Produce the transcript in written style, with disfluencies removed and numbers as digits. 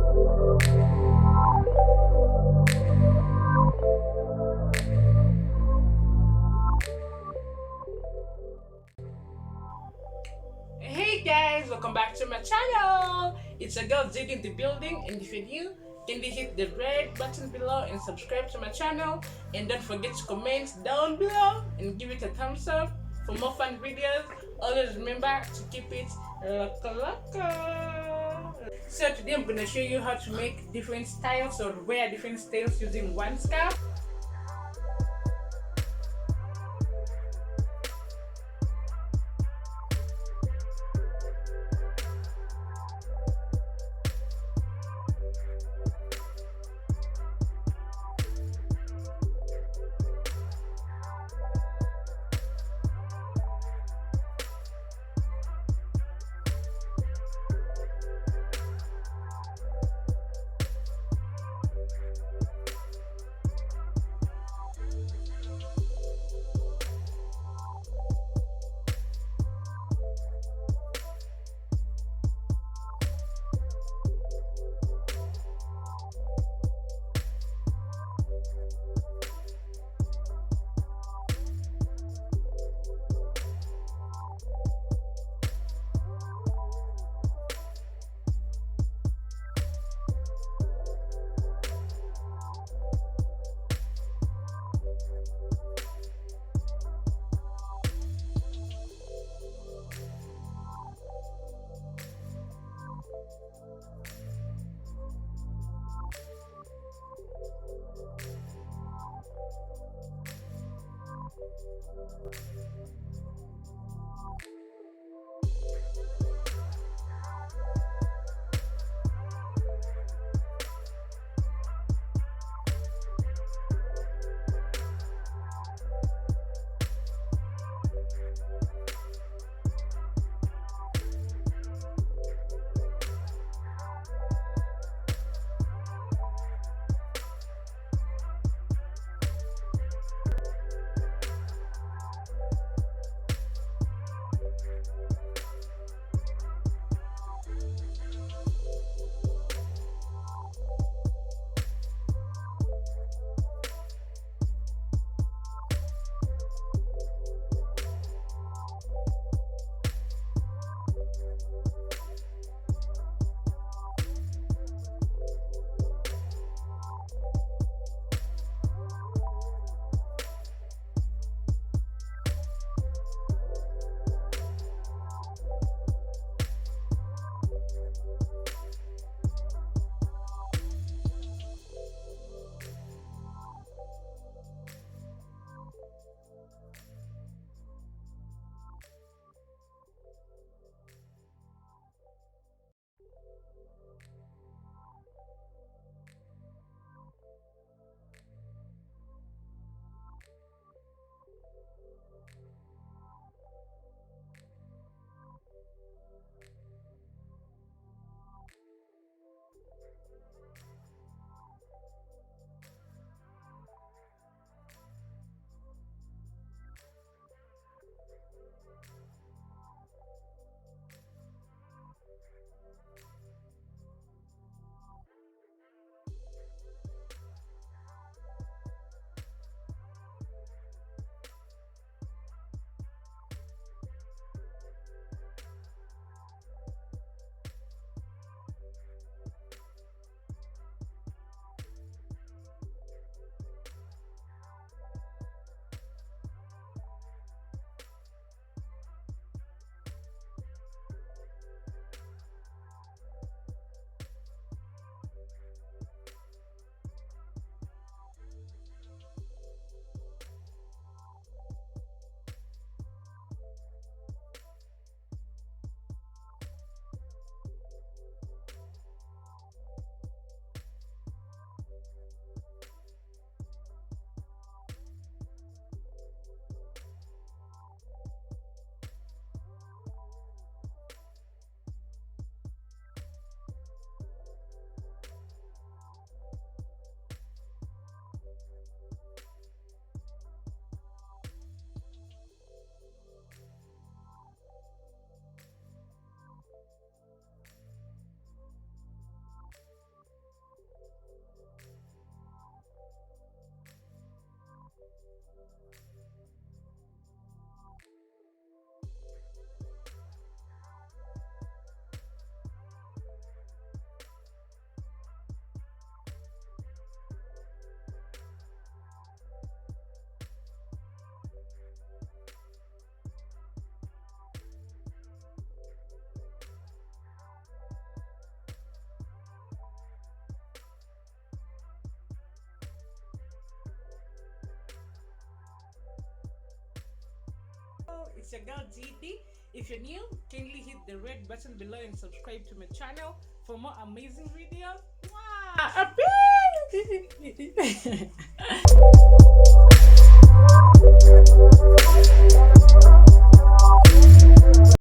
Hey guys, welcome back to my channel. It's a girl Ziggy in the building, and if you're new, kindly hit the red button below and subscribe to my channel. And don't forget to comment down below and give it a thumbs up for more fun videos. Always remember to keep it loco loco. So today I'm gonna show you how to make different styles or wear different styles using one scarf. It's your girl GD. If you're new, kindly hit the red button below and subscribe to my channel for more amazing videos. Wow!